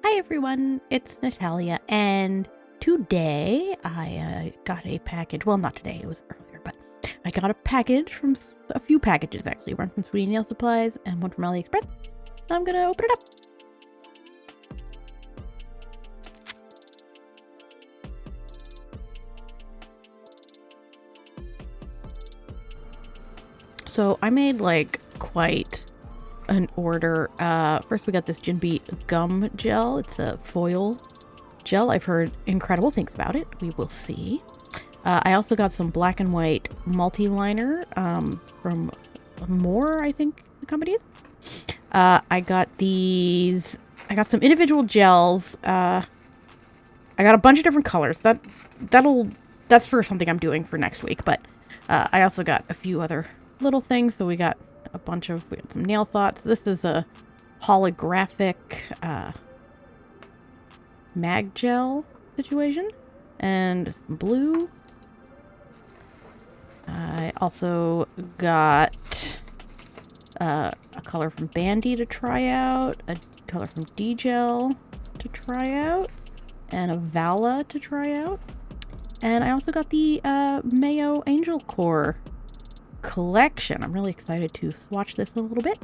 Hi everyone, it's Natalia, and today I got a package. Well, not today, it was earlier, but I got a package from a few packages actually. One from Sweetie Nail Supplies and one from AliExpress. I'm gonna open it up. So I made like quite an order. First we got this Jinbei gum gel. It's a foil gel. I've heard incredible things about it. We will see. I also got some black and white multi-liner from More, I think the company is. I got these. I got some individual gels. I got a bunch of different colors. That's for something I'm doing for next week. But I also got a few other little things. So we got some nail thoughts. This is a holographic mag gel situation, and some blue. I also got a color from Bandy to try out, a color from D-Gel to try out, and a Vala to try out. And I also got the Mayo Angel Core collection. I'm really excited to swatch this a little bit.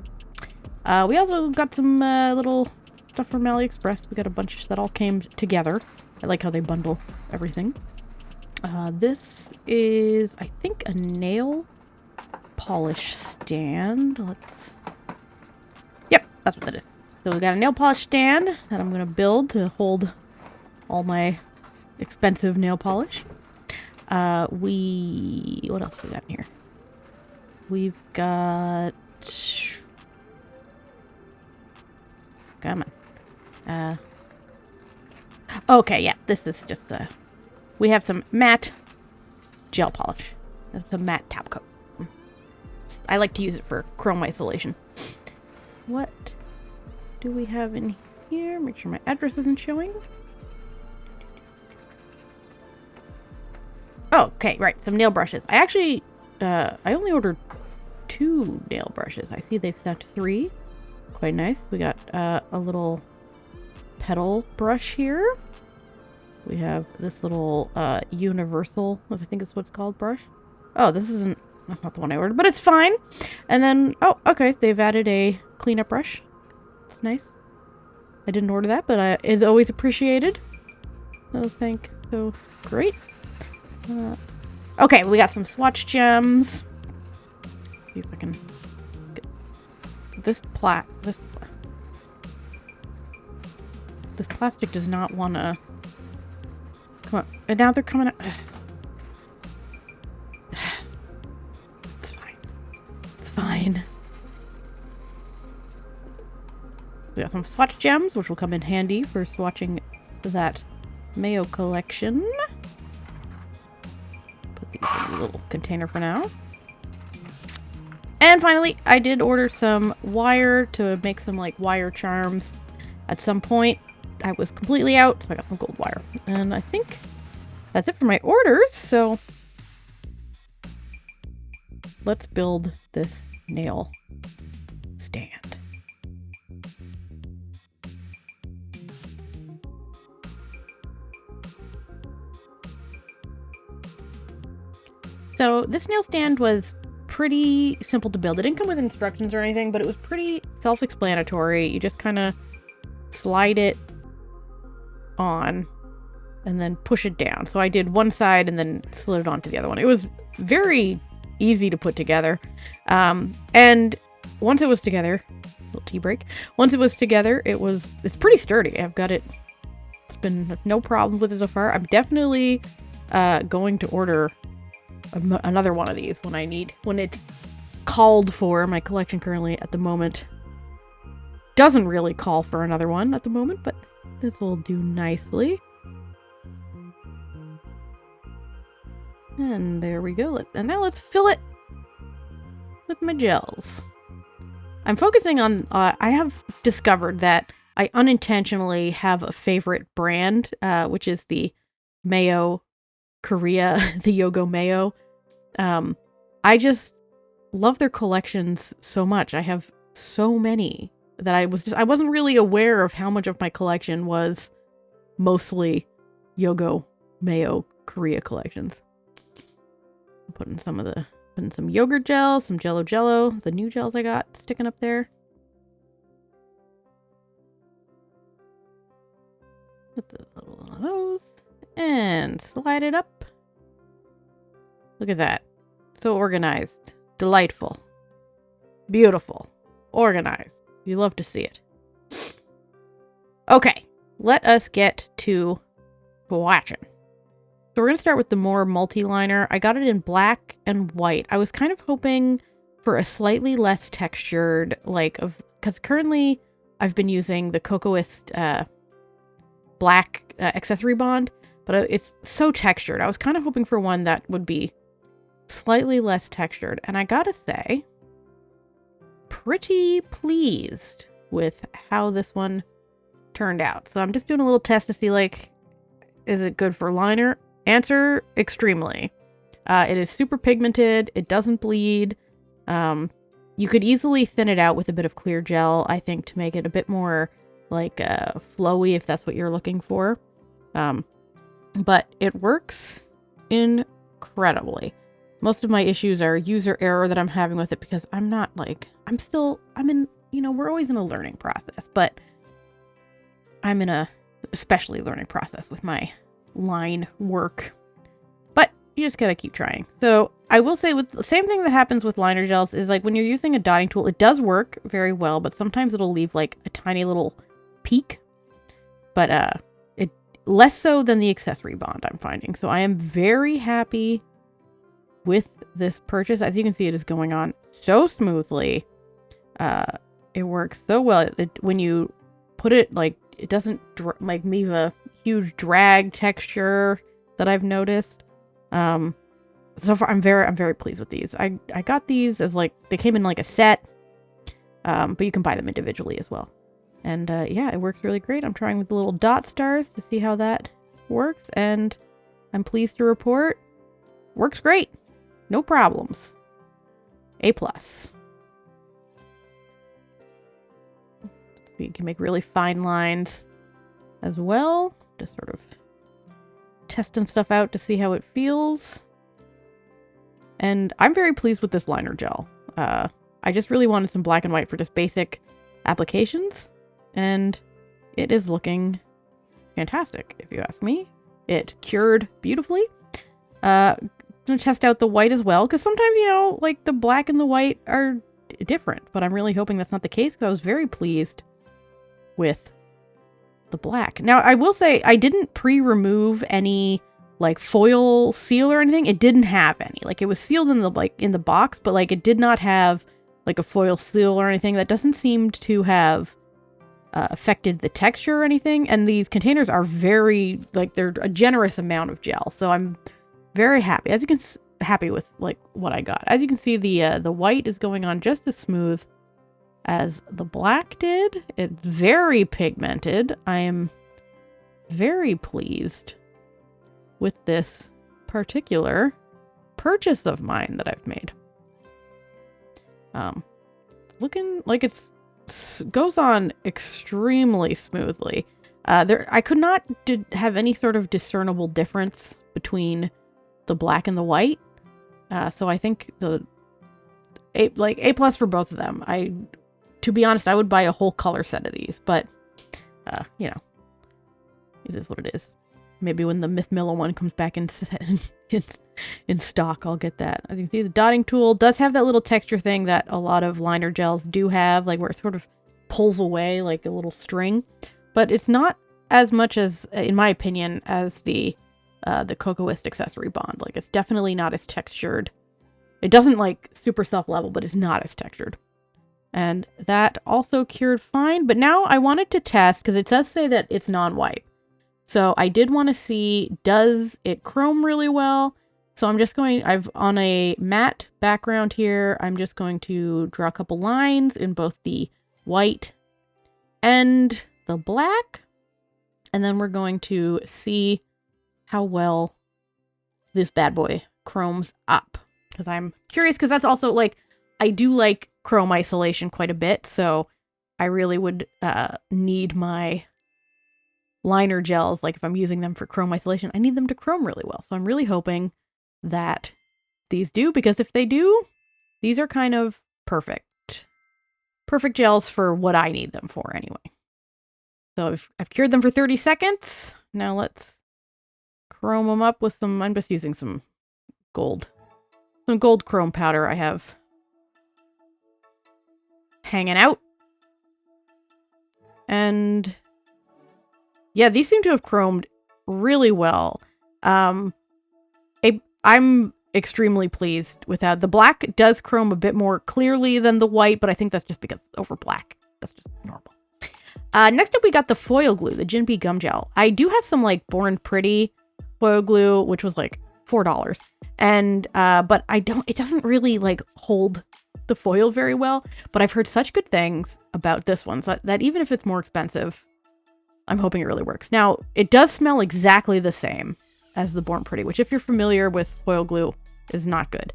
We also got some little stuff from AliExpress. We got a bunch that all came together. I like how they bundle everything. This is, I think, a nail polish stand. Yep, that's what that is. So we got a nail polish stand that I'm going to build to hold all my expensive nail polish. What else we got in here? We've got... Come on. Okay, yeah, this is just we have some matte gel polish. It's a matte top coat. I like to use it for chrome isolation. What do we have in here? Make sure my address isn't showing. Oh, okay, right, some nail brushes. I actually, I only ordered 2 nail brushes. I see they've sent 3. Quite nice. We got a little petal brush here. We have this little universal, I think is what it's called, brush. Oh, that's not the one I ordered, but it's fine. And then, oh, okay, they've added a cleanup brush. It's nice. I didn't order that, but it's always appreciated. So great. Okay, we got some swatch gems. See if I can get this plastic does not want to come up. And now they're coming up. It's fine. It's fine. We got some swatch gems, which will come in handy for swatching that Mayo collection. Put these in a little container for now. And finally, I did order some wire to make some like wire charms. At some point, I was completely out, so I got some gold wire. And I think that's it for my orders, so let's build this nail stand. So this nail stand was pretty simple to build. It didn't come with instructions or anything, but it was pretty self-explanatory. You just kind of slide it on and then push it down. So I did one side and then slid it onto the other one. It was very easy to put together. And once it was together, little tea break. Once it was together, it's pretty sturdy. I've got it. It's been no problem with it so far. I'm definitely going to order another one of these when it's called for. My collection currently at the moment doesn't really call for another one at the moment, but this will do nicely. And there we go. And now let's fill it with my gels. I'm focusing on, I have discovered that I unintentionally have a favorite brand, which is the Mayo Korea, the Yogo Mayo. I just love their collections so much. I have so many that I wasn't really aware of how much of my collection was mostly Yogo Mayo Korea collections. Putting some yogurt gel, some Jello, the new gels I got sticking up there. Put the little one of those and slide it up. Look at that. So organized. Delightful. Beautiful. Organized. You love to see it. Okay, let us get to swatching. So we're going to start with the more multi-liner. I got it in black and white. I was kind of hoping for a slightly less textured, because currently I've been using the Cocoist black accessory bond, but it's so textured. I was kind of hoping for one that would be slightly less textured. And I gotta say, pretty pleased with how this one turned out. So I'm just doing a little test to see, is it good for liner? Answer, extremely. It is super pigmented. It doesn't bleed. You could easily thin it out with a bit of clear gel, I think, to make it a bit more flowy if that's what you're looking for. But it works incredibly. Most of my issues are user error that I'm having with it because I'm we're always in a learning process, but I'm in a especially learning process with my line work. But you just gotta keep trying. So I will say, with the same thing that happens with liner gels is when you're using a dotting tool, it does work very well, but sometimes it'll leave a tiny little peak. But it less so than the accessory bond, I'm finding. So I am very happy with this purchase. As you can see, it is going on so smoothly. It works so well. When you put it, it doesn't leave a huge drag texture that I've noticed. So far I'm very pleased with these. I got these as they came in a set, but you can buy them individually as well. And yeah, it works really great. I'm trying with the little dot stars to see how that works, and I'm pleased to report works great. No problems. A+. So you can make really fine lines as well. Just sort of testing stuff out to see how it feels. And I'm very pleased with this liner gel. I just really wanted some black and white for just basic applications, and it is looking fantastic, if you ask me. It cured beautifully. Gonna test out the white as well, because sometimes, the black and the white are different, but I'm really hoping that's not the case, because I was very pleased with the black. Now, I will say I didn't pre-remove any foil seal or anything. It didn't have any. It was sealed in the box, but it did not have a foil seal or anything. That doesn't seem to have affected the texture or anything. And these containers are very they're a generous amount of gel. So I'm very happy. As you can happy with what I got. As you can see, the white is going on just as smooth as the black did. It's very pigmented. I am very pleased with this particular purchase of mine that I've made. Looking like goes on extremely smoothly. I could not have any sort of discernible difference between the black and the white. So I think A+ for both of them. To be honest, I would buy a whole color set of these, but it is what it is. Maybe when the Myth Miller one comes back in stock, I'll get that. As you can see, the dotting tool does have that little texture thing that a lot of liner gels do have, where it sort of pulls away like a little string. But it's not as much as, in my opinion, as the Cocoist accessory bond. It's definitely not as textured. It doesn't super self-level, but it's not as textured. And that also cured fine. But now I wanted to test, because it does say that it's non-wipe. So I did want to see, does it chrome really well? So I've on a matte background here, I'm just going to draw a couple lines in both the white and the black. And then we're going to see how well this bad boy chromes up. Because I'm curious, because that's also I do like chrome isolation quite a bit. So I really would need my liner gels, like if I'm using them for chrome isolation, I need them to chrome really well. So I'm really hoping that these do, because if they do, these are kind of perfect. Perfect gels for what I need them for anyway. So I've cured them for 30 seconds. Now let's chrome them up with some, I'm just using some gold chrome powder I have hanging out. And yeah, these seem to have chromed really well. I'm extremely pleased with that. The black does chrome a bit more clearly than the white, but I think that's just because it's over black. That's just normal. Next up, we got the foil glue, the Jinbei gum gel. I do have some like Born Pretty foil glue, which was like $4. And, but it doesn't really like hold the foil very well, but I've heard such good things about this one, so that even if it's more expensive, I'm hoping it really works. Now, it does smell exactly the same as the Born Pretty, which if you're familiar with foil glue is not good.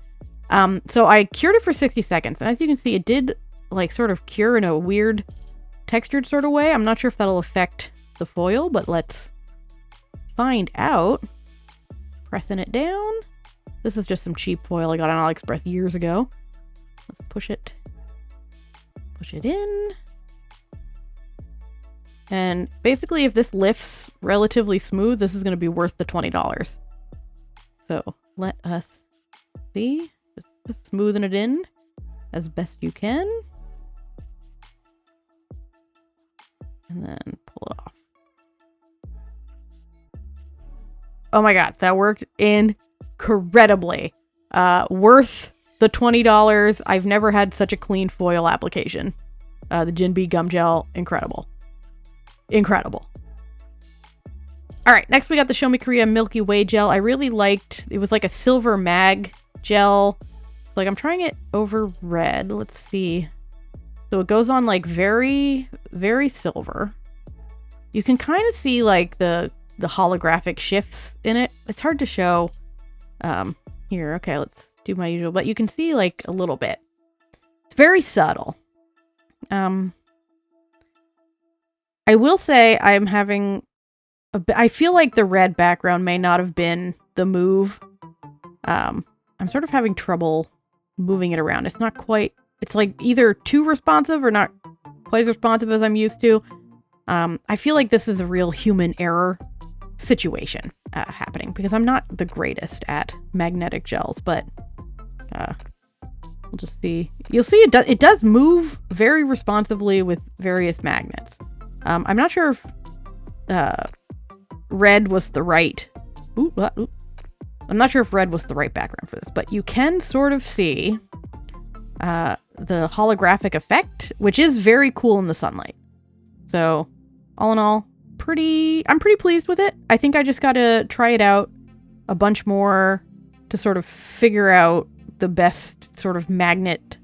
So I cured it for 60 seconds, and as you can see, it did like sort of cure in a weird textured sort of way. I'm not sure if that'll affect the foil, but let's find out. Pressing it down. This is just some cheap foil I got on AliExpress years ago. Let's push it in. And basically, if this lifts relatively smooth, this is going to be worth the $20. So let us see. Just smoothing it in as best you can. And then pull it off. Oh my god, that worked incredibly. Worth the $20. I've never had such a clean foil application. The Jinbei gum gel, incredible. Incredible. All right, next we got the Show Me Korea Milky Way gel. I really liked, it was like a silver mag gel. Like I'm trying it over red. Let's see. So it goes on like very, very silver. You can kind of see like the holographic shifts in it. It's hard to show here. Okay, let's do my usual, but you can see like a little bit. It's very subtle. I will say I'm having I feel like the red background may not have been the move. I'm sort of having trouble moving it around. It's not quite, it's like either too responsive or not quite as responsive as I'm used to. I feel like this is a real human error situation happening because I'm not the greatest at magnetic gels, but we'll just see. You'll see it does move very responsively with various magnets. I'm not sure if red was the right. I'm not sure if red was the right background for this, but you can sort of see the holographic effect, which is very cool in the sunlight. So, all in all, I'm pretty pleased with it. I think I just got to try it out a bunch more to sort of figure out the best sort of magnet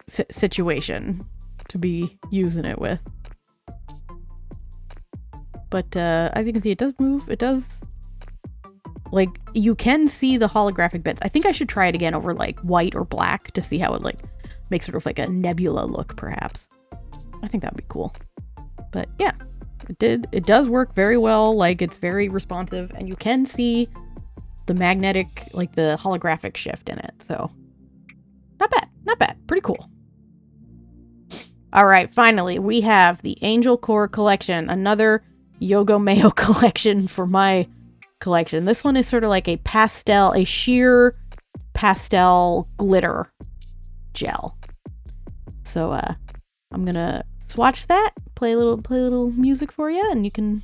situation to be using it with. But as you can see, it does move. It does, like, you can see the holographic bits. I think I should try it again over like white or black to see how it like makes sort of like a nebula look, perhaps. I think that would be cool. But yeah, it does work very well. Like, it's very responsive, and you can see the magnetic, like the holographic shift in it. So not bad, pretty cool. All right, finally, we have the Angel Core collection, another Yogo Mayo collection for my collection. This one is sort of like a sheer pastel glitter gel. So I'm gonna swatch that, play a little music for you, and you can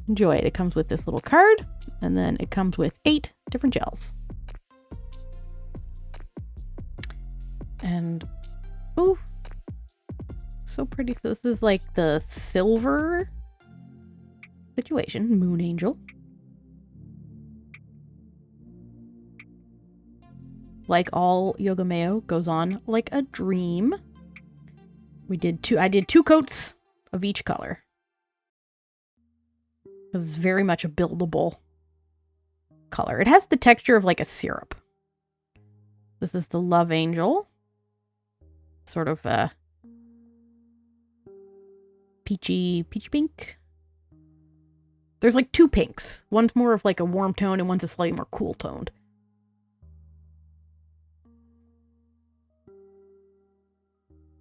enjoy it. It comes with this little card, and then it comes with 8 different gels. And ooh, so pretty. So this is like the silver situation, Moon Angel. Like all Yogo Mayo, goes on like a dream. I did 2 coats of each color. Because it's very much a buildable color. It has the texture of like a syrup. This is the Love Angel. Sort of peachy pink. There's like two pinks. One's more of like a warm tone and one's a slightly more cool toned.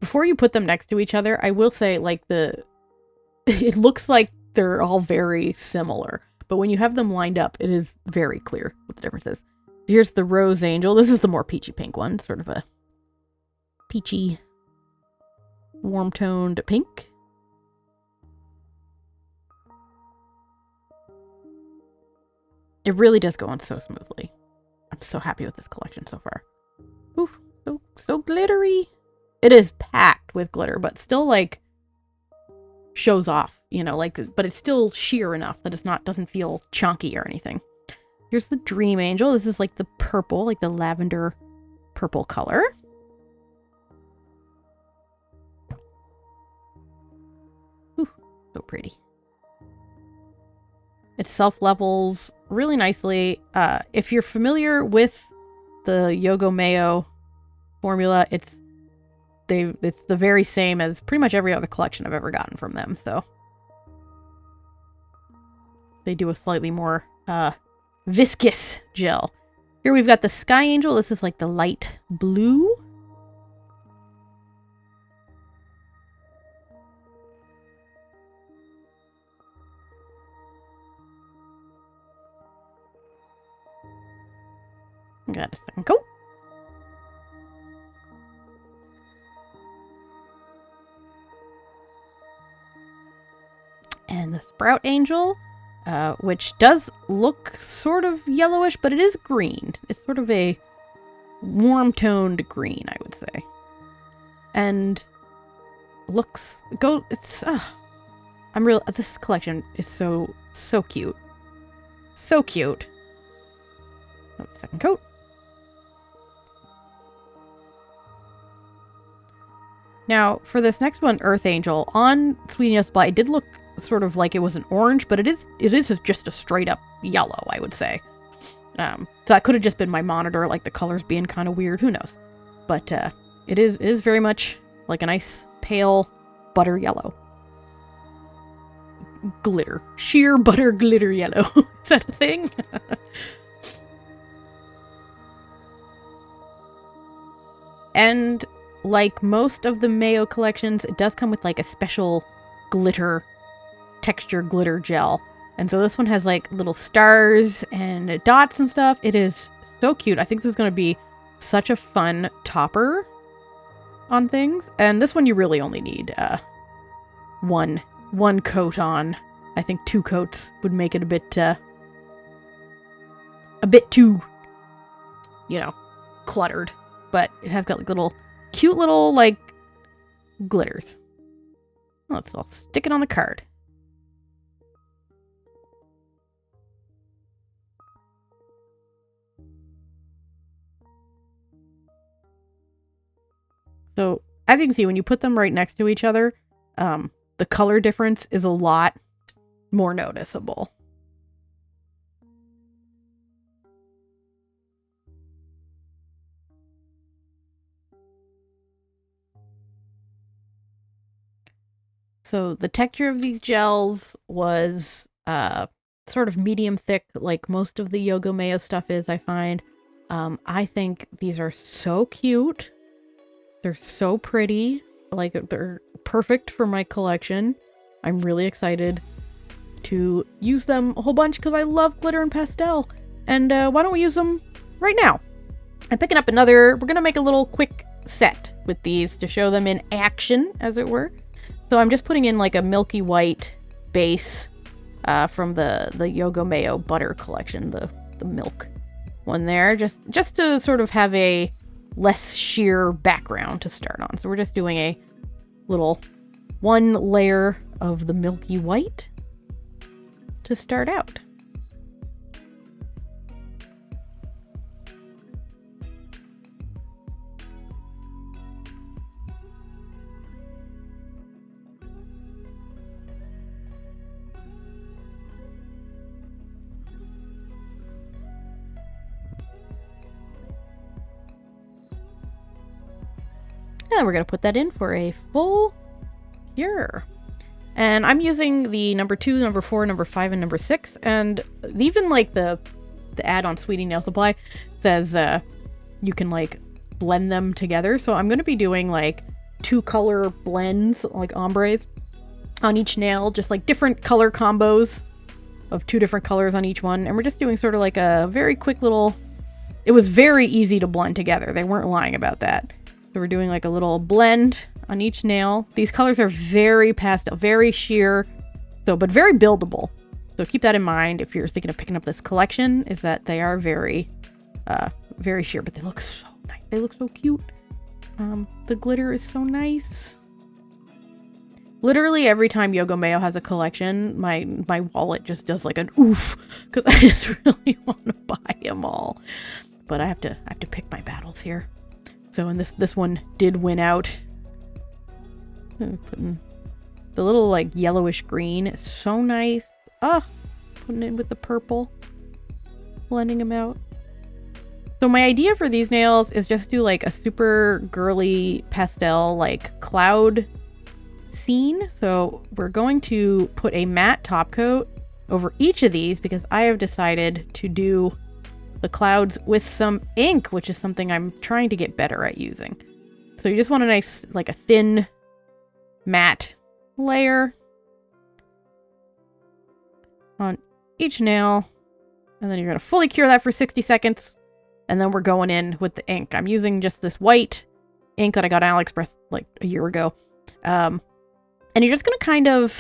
Before you put them next to each other, I will say like it looks like they're all very similar, but when you have them lined up, it is very clear what the difference is. Here's the Rose Angel. This is the more peachy pink one, sort of a peachy, warm toned pink. It really does go on so smoothly. I'm so happy with this collection so far. Oof, so glittery. It is packed with glitter, but still like shows off, you know, like, but it's still sheer enough that doesn't feel chunky or anything. Here's the Dream Angel. This is like the purple, like the lavender purple color. Ooh, so pretty. It self-levels really nicely. If you're familiar with the Yogo Mayo formula, it's the very same as pretty much every other collection I've ever gotten from them. So they do a slightly more viscous gel. Here we've got the Sky Angel. This is like the light blue. Got a second coat. And the Sprout Angel, which does look sort of yellowish, but it is green. It's sort of a warm-toned green, I would say. And this collection is so cute. So cute. Oh, second coat. Now, for this next one, Earth Angel, on Sweetie Supply, it did look sort of like it was an orange, but it is just a straight up yellow, I would say. So that could have just been my monitor, like the colors being kind of weird, who knows. But it is very much like a nice pale butter yellow. Glitter. Sheer butter glitter yellow. Is that a thing? And like most of the Mayo collections, it does come with like a special texture glitter gel. And so this one has like little stars and dots and stuff. It is so cute. I think this is going to be such a fun topper on things. And this one you really only need one coat on. I think 2 coats would make it a bit too, cluttered. But it has got like cute little like glitters. I'll stick it on the card. So as you can see, when you put them right next to each other, the color difference is a lot more noticeable. So the texture of these gels was sort of medium thick, like most of the Yogo Mayo stuff is, I find. I think these are so cute. They're so pretty. Like, they're perfect for my collection. I'm really excited to use them a whole bunch because I love glitter and pastel. And why don't we use them right now? I'm picking up we're going to make a little quick set with these to show them in action, as it were. So I'm just putting in like a milky white base from the Yogo Mayo butter collection, the milk one there, just to sort of have a less sheer background to start on. So we're just doing a little 1 layer of the milky white to start out. And we're going to put that in for a full cure. And I'm using the number 2, number 4, number 5, and number 6. And even like the ad on Sweetie Nail Supply says you can like blend them together. So I'm going to be doing like 2 color blends, like ombres, on each nail, just like different color combos of 2 different colors on each one. And we're just doing sort of like a very quick little, it was very easy to blend together. They weren't lying about that. So we're doing like a little blend on each nail. These colors are very pastel, very sheer, but very buildable. So keep that in mind if you're thinking of picking up this collection, is that they are very, very sheer, but they look so nice. They look so cute. The glitter is so nice. Literally every time Yogo Mayo has a collection, my wallet just does like an oof, because I just really want to buy them all. But I have to pick my battles here. So, and this one did win out. Putting the little like yellowish green. It's so nice. Putting it with the purple. Blending them out. So my idea for these nails is just do like a super girly pastel like cloud scene. So we're going to put a matte top coat over each of these because I have decided to do the clouds with some ink, which is something I'm trying to get better at using. So you just want a nice, like a thin matte layer on each nail, and then you're going to fully cure that for 60 seconds, and then we're going in with the ink. I'm using just this white ink that I got on AliExpress like a year ago, and you're just going to kind of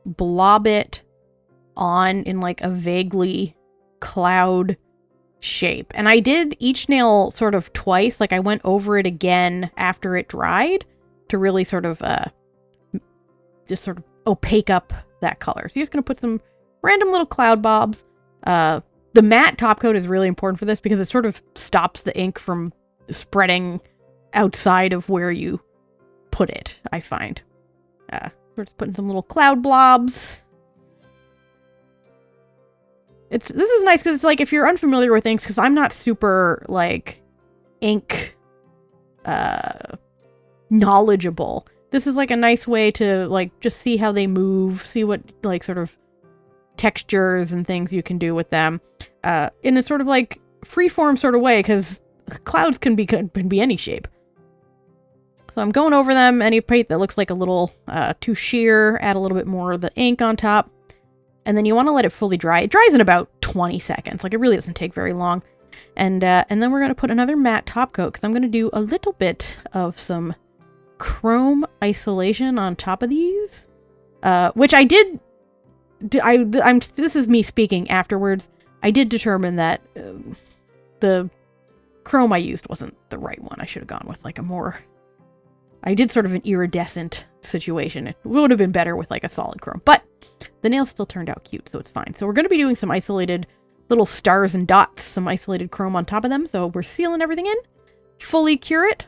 blob it on in like a vaguely cloud shape. And I did each nail sort of twice, like I went over it again after it dried to really sort of just sort of opaque up that color. So you're just going to put some random little cloud bobs. The matte top coat is really important for this because it sort of stops the ink from spreading outside of where you put it, I find. We're just putting some little cloud blobs. This is nice because it's like, if you're unfamiliar with inks, because I'm not super like ink knowledgeable, this is like a nice way to like just see how they move, see what like sort of textures and things you can do with them in a sort of like freeform sort of way, because clouds can be any shape. So I'm going over them, any part that looks like a little too sheer, add a little bit more of the ink on top. And then you want to let it fully dry. It dries in about 20 seconds. Like, it really doesn't take very long. And then we're going to put another matte top coat, because I'm going to do a little bit of some chrome isolation on top of these. Which I did... this is me speaking afterwards. I did determine that the chrome I used wasn't the right one. I should have gone with like a more... I did sort of an iridescent situation. It would have been better with like a solid chrome. But the nails still turned out cute, so it's fine. So we're going to be doing some isolated little stars and dots, some isolated chrome on top of them. So we're sealing everything in. Fully cure it.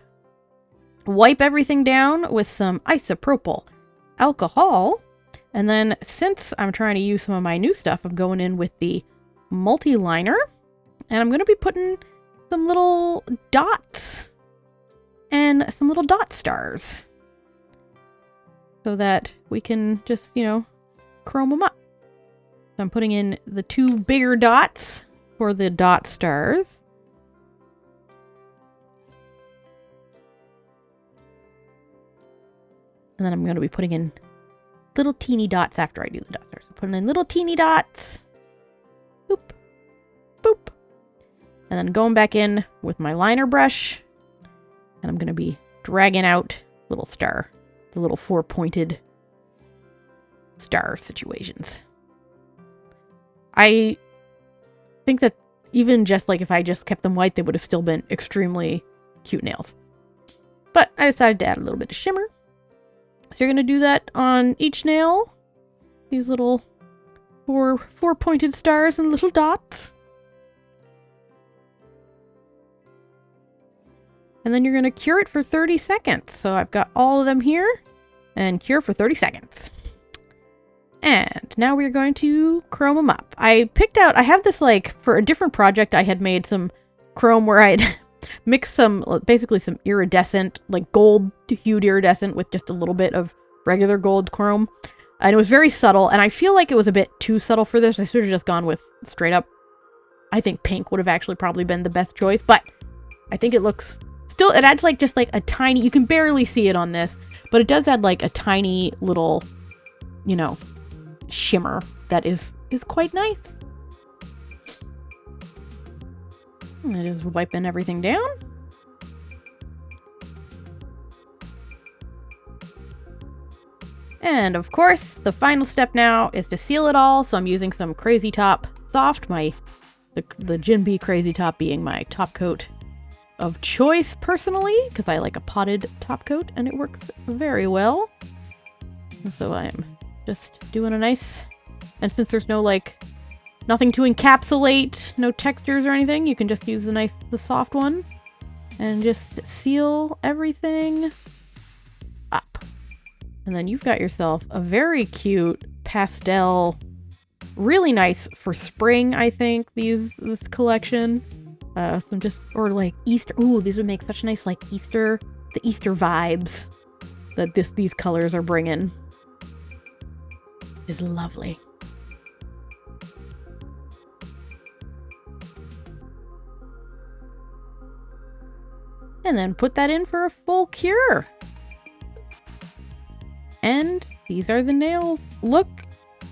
Wipe everything down with some isopropyl alcohol. And then, since I'm trying to use some of my new stuff, I'm going in with the multi-liner. And I'm going to be putting some little dots and some little dot stars, so that we can just, you know, chrome them up. So I'm putting in the 2 bigger dots for the dot stars. And then I'm going to be putting in little teeny dots after I do the dot stars. So putting in little teeny dots. Boop. Boop. And then going back in with my liner brush. And I'm going to be dragging out little star. The little 4-pointed star situations. I think that even just like if I just kept them white, they would have still been extremely cute nails. But I decided to add a little bit of shimmer. So you're going to do that on each nail. These little 4-pointed stars and little dots. And then you're going to cure it for 30 seconds. So I've got all of them here. And cure for 30 seconds. And now we're going to chrome them up. I have this like, for a different project, I had made some chrome where I'd mixed basically some iridescent, like gold hued iridescent with just a little bit of regular gold chrome. And it was very subtle, and I feel like it was a bit too subtle for this. I should have just gone with straight up. I think pink would have actually probably been the best choice, but I think it looks... Still, it adds like just like a tiny... You can barely see it on this, but it does add like a tiny little, you know, shimmer that is quite nice. And it is wiping everything down. And of course, the final step now is to seal it all. So I'm using some Crazy Top Soft, the Gin Bee Crazy Top being my top coat of choice personally, because I like a potted top coat and it works very well. And so I'm just doing a nice, and since there's no like nothing to encapsulate, no textures or anything, you can just use the soft one and just seal everything up. And then you've got yourself a very cute pastel, really nice for spring, I think, this collection. Some just, or like Easter. Ooh, these would make such nice like the Easter vibes that these colors are bringing. Is lovely. And then put that in for a full cure. And these are the nails. Look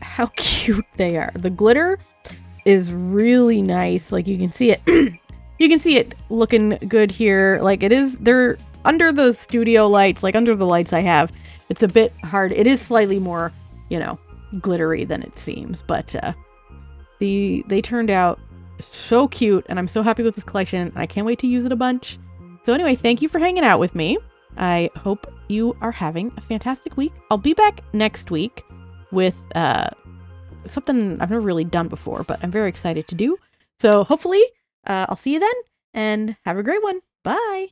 how cute they are. The glitter is really nice. Like you can see it. You can see it looking good here. Like they're under the studio lights, like under the lights I have. It's a bit hard. It is slightly more, you know, glittery than it seems. But they turned out so cute. And I'm so happy with this collection. And I can't wait to use it a bunch. So anyway, thank you for hanging out with me. I hope you are having a fantastic week. I'll be back next week with something I've never really done before, but I'm very excited to do. So hopefully I'll see you then, and have a great one. Bye.